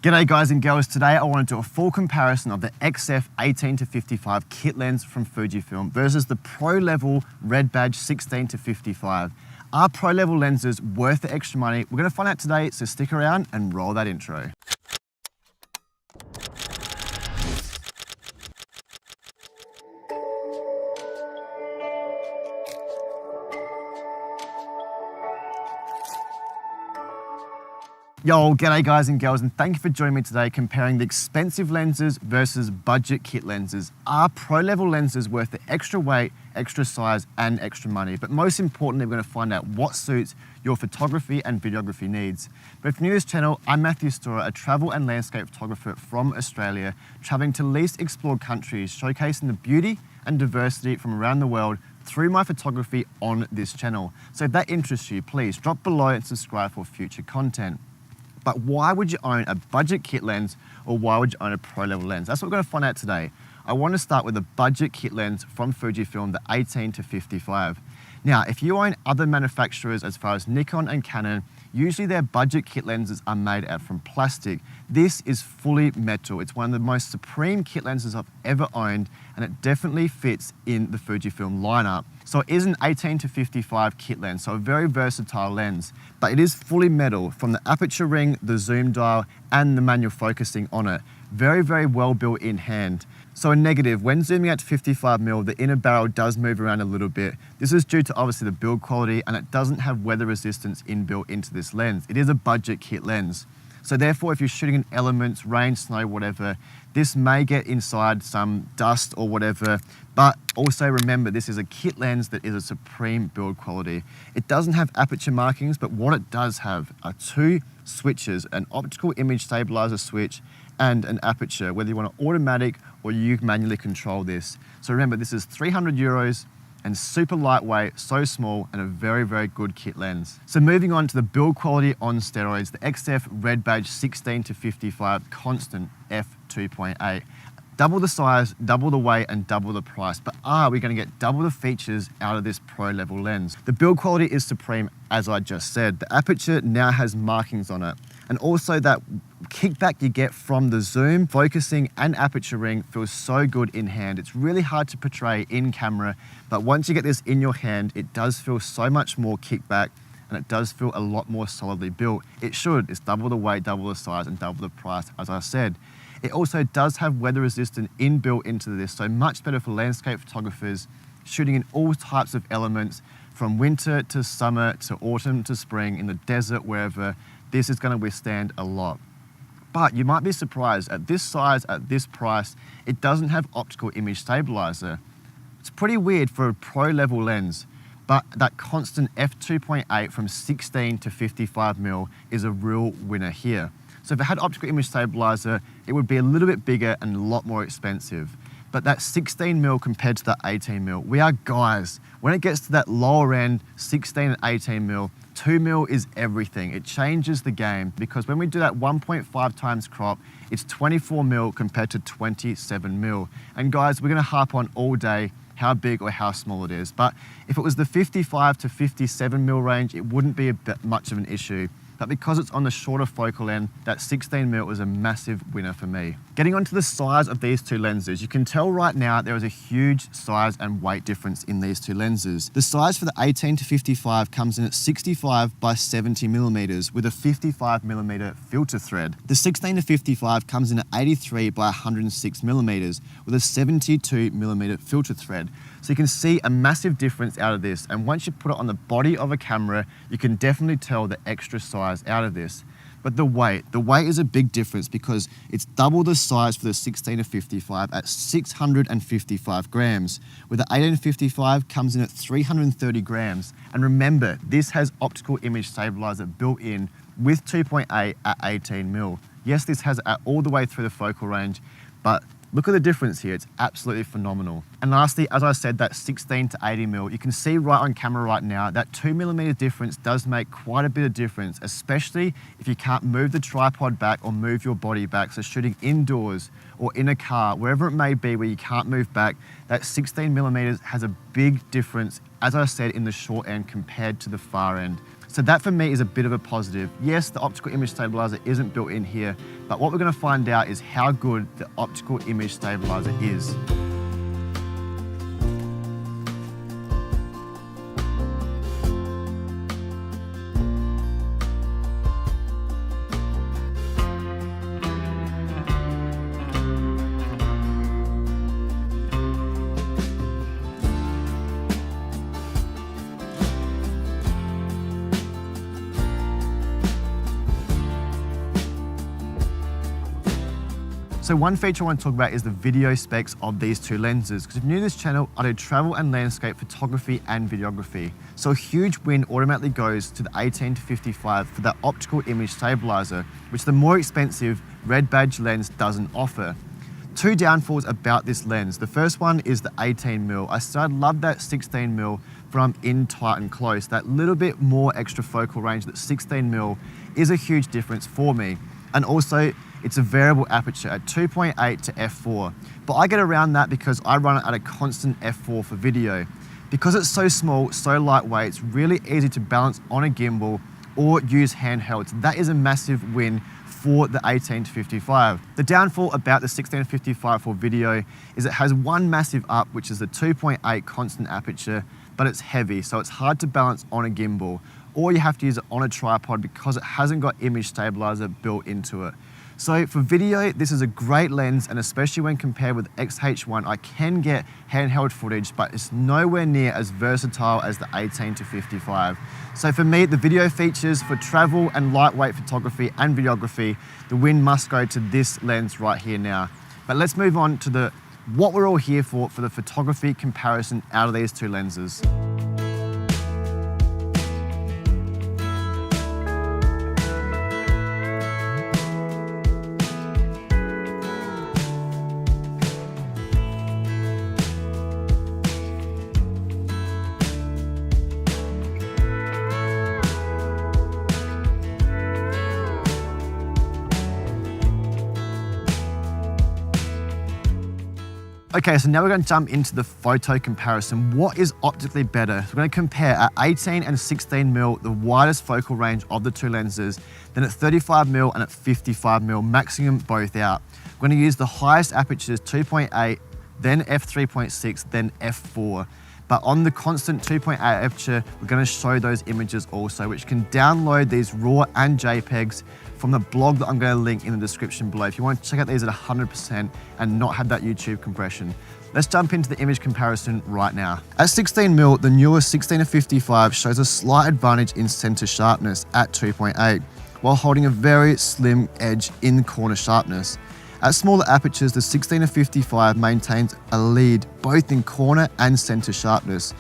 G'day guys and girls, today I want to do a full comparison of the XF 18-55 kit lens from Fujifilm versus the Pro Level Red Badge 16-55. Are Pro Level lenses worth the extra money? We're going to find out today, so stick around and roll that intro. Yo, g'day guys and girls, and thank you for joining me today comparing the expensive lenses versus budget kit lenses. Are Pro Level lenses worth the extra weight, extra size, and extra money? But most importantly, we're going to find out what suits your photography and videography needs. But if you're new to this channel, I'm Matthew Storer, a travel and landscape photographer from Australia, traveling to least explored countries, showcasing the beauty and diversity from around the world through my photography on this channel. So if that interests you, please drop below and subscribe for future content. But why would you own a budget kit lens or why would you own a Pro Level lens? That's what we're going to find out today. I want to start with a budget kit lens from Fujifilm, the 18-55. Now, if you own other manufacturers as far as Nikon and Canon, usually their budget kit lenses are made out from plastic. This is fully metal. It's one of the most supreme kit lenses I've ever owned, and it definitely fits in the Fujifilm lineup. So it is an 18-55 kit lens, so a very versatile lens, but it is fully metal from the aperture ring, the zoom dial, and the manual focusing on it. Very, very well built in hand. So a negative, when zooming out to 55mm, the inner barrel does move around a little bit. This is due to obviously the build quality, and it doesn't have weather resistance inbuilt into this lens. It is a budget kit lens. So therefore, if you're shooting in elements, rain, snow, whatever, this may get inside some dust or whatever, but also remember, this is a kit lens that is a supreme build quality. It doesn't have aperture markings, but what it does have are two switches, an optical image stabilizer switch and an aperture, whether you want an automatic or you manually control this. So remember, this is 300 euros and super lightweight, so small, and a very, very good kit lens. So moving on to the build quality on steroids, the XF Red Badge 16-55 constant f2.8. Double the size, double the weight, and double the price. But are we going to get double the features out of this Pro Level lens? The build quality is supreme, as I just said. The aperture now has markings on it. And also that kickback you get from the zoom, focusing, and aperture ring feels so good in hand. It's really hard to portray in camera, but once you get this in your hand, it does feel so much more kickback, and it does feel a lot more solidly built. It should. It's double the weight, double the size, and double the price, as I said. It also does have weather resistant inbuilt into this, so much better for landscape photographers shooting in all types of elements, from winter to summer to autumn to spring, in the desert, wherever. This is going to withstand a lot. But you might be surprised, at this size, at this price, it doesn't have optical image stabilizer. It's pretty weird for a Pro Level lens, but that constant f2.8 from 16-55mm is a real winner here. So if it had optical image stabilizer, it would be a little bit bigger and a lot more expensive. But that 16mm compared to that 18mm, we are guys. When it gets to that lower end, 16 and 18mm, 2mm is everything. It changes the game, because when we do that 1.5 times crop, it's 24mm compared to 27mm. And guys, we're gonna harp on all day how big or how small it is. But if it was the 55 to 57mm range, it wouldn't be much of an issue. But because it's on the shorter focal end, that 16mm was a massive winner for me. Getting onto the size of these two lenses, you can tell right now there is a huge size and weight difference in these two lenses. The size for the 18-55 comes in at 65 by 70mm with a 55mm filter thread. The 16-55 comes in at 83 by 106mm with a 72mm filter thread. So you can see a massive difference out of this, and once you put it on the body of a camera, you can definitely tell the extra size out of this. But the weight is a big difference, because it's double the size for the 16-55 at 655 grams, where the 18-55 comes in at 330 grams. And remember, this has optical image stabilizer built in with 2.8 at 18mm. Yes, this has it all the way through the focal range, but look at the difference here, it's absolutely phenomenal. And lastly, as I said, that 16 to 80mm, you can see right on camera right now, that 2mm difference does make quite a bit of difference, especially if you can't move the tripod back or move your body back. So shooting indoors or in a car, wherever it may be where you can't move back, that 16mm has a big difference, as I said, in the short end compared to the far end. So that for me is a bit of a positive. Yes, the optical image stabilizer isn't built in here, but what we're gonna find out is how good the optical image stabilizer is. So one feature I want to talk about is the video specs of these two lenses. Because if you're new to this channel, I do travel and landscape photography and videography. So a huge win automatically goes to the 18-55 for that optical image stabilizer, which the more expensive red badge lens doesn't offer. Two downfalls about this lens. The first one is the 18mm. I started love that 16mm from in tight and close. That little bit more extra focal range, that 16mm is a huge difference for me. And also, it's a variable aperture at 2.8 to f4. But I get around that because I run it at a constant f4 for video. Because it's so small, so lightweight, it's really easy to balance on a gimbal or use handhelds. That is a massive win for the 18-55. The downfall about the 16-55 for video is it has one massive up, which is the 2.8 constant aperture, but it's heavy, so it's hard to balance on a gimbal, or you have to use it on a tripod because it hasn't got image stabilizer built into it. So for video, this is a great lens, and especially when compared with XH1, I can get handheld footage, but it's nowhere near as versatile as the 18-55. So for me, the video features for travel and lightweight photography and videography, the win must go to this lens right here now. But let's move on to what we're all here for the photography comparison out of these two lenses. Okay, so now we're going to jump into the photo comparison. What is optically better? So we're going to compare at 18 and 16mm, the widest focal range of the two lenses, then at 35mm and at 55mm, maxing them both out. We're going to use the highest apertures, 2.8, then f3.6, then f4. But on the constant 2.8 aperture, we're going to show those images also, which can download these RAW and JPEGs from the blog that I'm going to link in the description below if you want to check out these at 100% and not have that YouTube compression. Let's jump into the image comparison right now. At 16mm, the newer 16-55 shows a slight advantage in center sharpness at 2.8, while holding a very slim edge in corner sharpness. At smaller apertures, the 16-55 maintains a lead both in corner and center sharpness.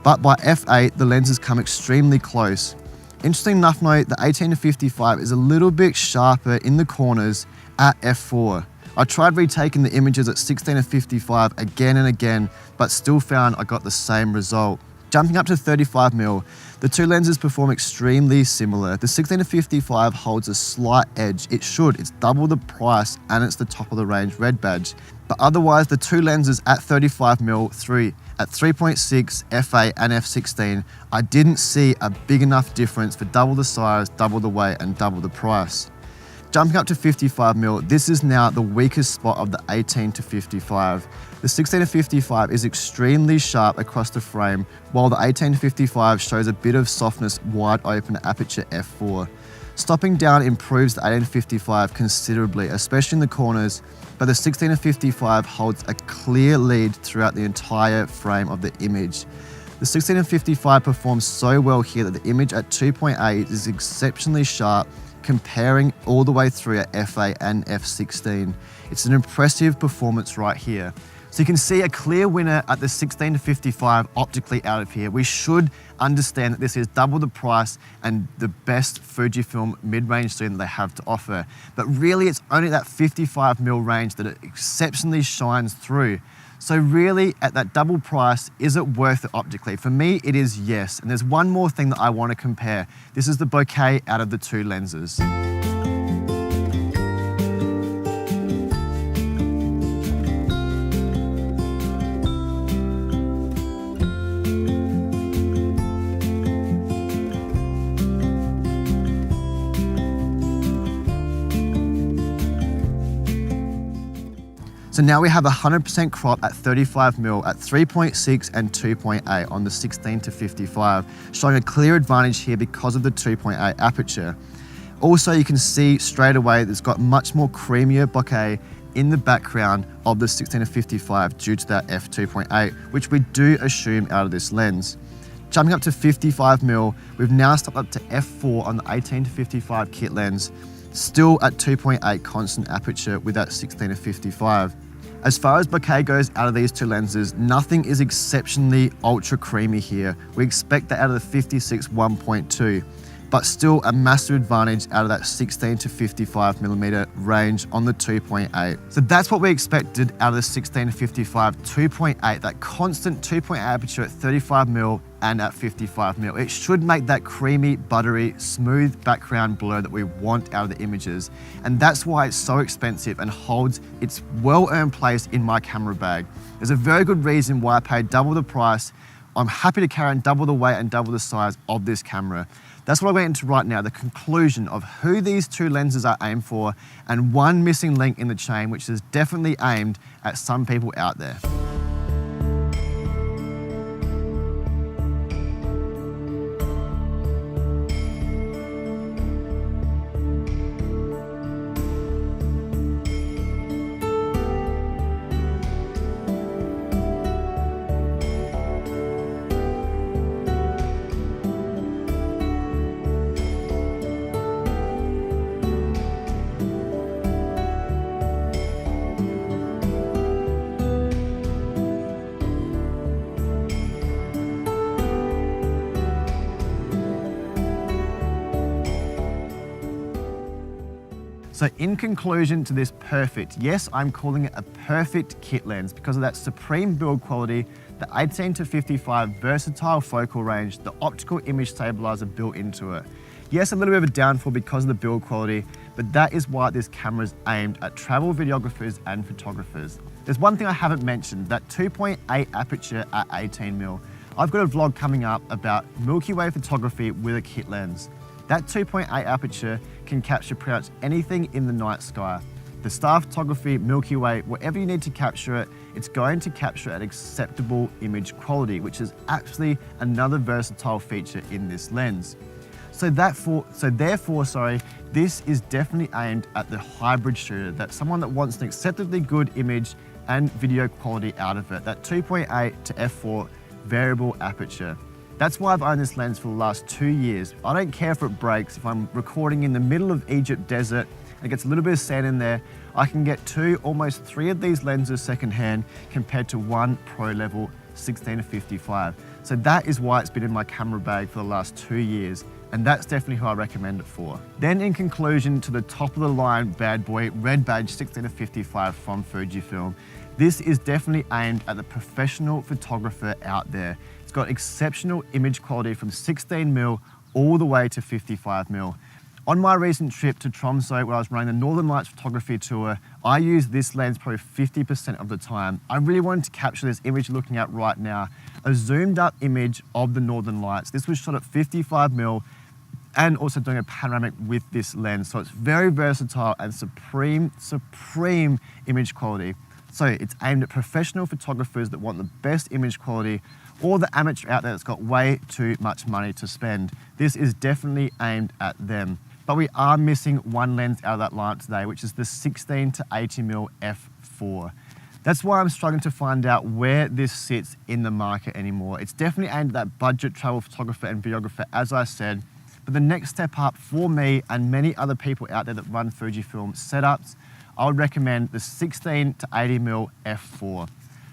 But by f8, the lenses come extremely close. Interesting enough note, the 18-55 is a little bit sharper in the corners at f4. I tried retaking the images at 16-55 again and again, but still found I got the same result. Jumping up to 35mm, the two lenses perform extremely similar. The 16-55 holds a slight edge. It should, it's double the price and it's the top of the range red badge. But otherwise, the two lenses at 35mm at 3.6, f8 and f16, I didn't see a big enough difference for double the size, double the weight and double the price. Jumping up to 55mm, this is now the weakest spot of the 18-55. The 16-55 is extremely sharp across the frame, while the 18-55 shows a bit of softness wide open at aperture f4. Stopping down improves the 18-55 considerably, especially in the corners, but the 16-55 holds a clear lead throughout the entire frame of the image. The 16-55 performs so well here that the image at 2.8 is exceptionally sharp, comparing all the way through at f8 and f16. It's an impressive performance right here. So you can see a clear winner at the 16-55 optically out of here. We should understand that this is double the price and the best Fujifilm mid-range zoom that they have to offer. But really it's only that 55mm range that it exceptionally shines through. So really at that double price, is it worth it optically? For me, it is yes. And there's one more thing that I want to compare. This is the bokeh out of the two lenses. So now we have 100% crop at 35mm at 3.6 and 2.8 on the 16 to 55, showing a clear advantage here because of the 2.8 aperture. Also, you can see straight away that it's got much more creamier bokeh in the background of the 16 to 55 due to that f2.8, which we do assume out of this lens. Jumping up to 55mm, we've now stepped up to f4 on the 18 to 55 kit lens, still at 2.8 constant aperture with that 16 to 55. As far as bokeh goes out of these two lenses, nothing is exceptionally ultra creamy here. We expect that out of the 56 1.2, but still a massive advantage out of that 16 to 55mm range on the 2.8. So that's what we expected out of the 16 to 55 2.8, that constant 2.8 aperture at 35mm and at 55mm. It should make that creamy, buttery, smooth background blur that we want out of the images. And that's why it's so expensive and holds its well-earned place in my camera bag. There's a very good reason why I paid double the price. I'm happy to carry on double the weight and double the size of this camera. That's what I went into right now, the conclusion of who these two lenses are aimed for, and one missing link in the chain, which is definitely aimed at some people out there. So in conclusion to this perfect, yes, I'm calling it a perfect kit lens because of that supreme build quality, the 18 to 55 versatile focal range, the optical image stabilizer built into it. Yes, a little bit of a downfall because of the build quality, but that is why this camera is aimed at travel videographers and photographers. There's one thing I haven't mentioned, that 2.8 aperture at 18mm. I've got a vlog coming up about Milky Way photography with a kit lens. That 2.8 aperture can capture pretty much anything in the night sky. The star photography, Milky Way, whatever you need to capture it, it's going to capture an acceptable image quality, which is actually another versatile feature in this lens. So therefore, this is definitely aimed at the hybrid shooter, that's someone that wants an acceptably good image and video quality out of it, that 2.8 to f4 variable aperture. That's why I've owned this lens for the last 2 years. I don't care if it breaks. If I'm recording in the middle of Egypt desert and it gets a little bit of sand in there, I can get 2, almost 3 of these lenses secondhand compared to one pro level 16 to 55. So that is why it's been in my camera bag for the last 2 years. And that's definitely who I recommend it for. Then in conclusion to the top of the line bad boy, red badge 16 to 55 from Fujifilm. This is definitely aimed at the professional photographer out there. It's got exceptional image quality from 16mm all the way to 55mm. On my recent trip to Tromsø, where I was running the Northern Lights photography tour, I used this lens probably 50% of the time. I really wanted to capture this image you're looking at right now, a zoomed up image of the Northern Lights. This was shot at 55mm and also doing a panoramic with this lens. So it's very versatile and supreme image quality. So it's aimed at professional photographers that want the best image quality, or the amateur out there that's got way too much money to spend. This is definitely aimed at them. But we are missing one lens out of that lineup today, which is the 16 to 80mm f4. That's why I'm struggling to find out where this sits in the market anymore. It's definitely aimed at that budget travel photographer and videographer, as I said. But the next step up for me and many other people out there that run Fujifilm setups, I would recommend the 16 to 80mm f4.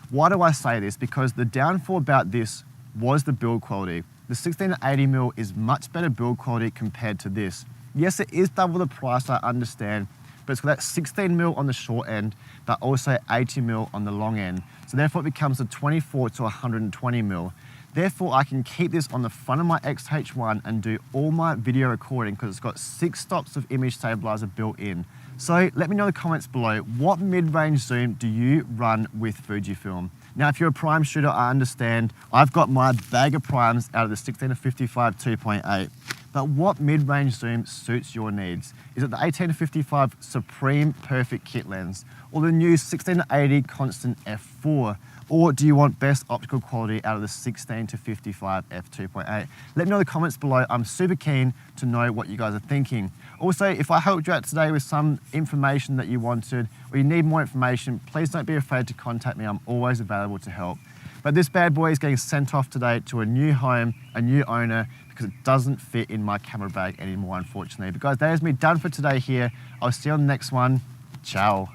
Why do I say this? Because the downfall about this was the build quality. The 16 to 80mm is much better build quality compared to this. Yes, it is double the price, I understand, but it's got that 16mm on the short end, but also 80mm on the long end. So therefore it becomes a 24 to 120mm. Therefore, I can keep this on the front of my X-H1 and do all my video recording because it's got 6 stops of image stabilizer built in. So let me know in the comments below, what mid-range zoom do you run with Fujifilm? Now, if you're a prime shooter, I understand. I've got my bag of primes out of the 16 to 55 2.8. But what mid-range zoom suits your needs? Is it the 18-55 Supreme Perfect Kit lens, or the new 16-80 Constant f4? Or do you want best optical quality out of the 16-55 f2.8? Let me know in the comments below. I'm super keen to know what you guys are thinking. Also, if I helped you out today with some information that you wanted, or you need more information, please don't be afraid to contact me. I'm always available to help. But this bad boy is getting sent off today to a new home, a new owner, because it doesn't fit in my camera bag anymore, unfortunately. But guys, that is me done for today here. I'll see you on the next one. Ciao.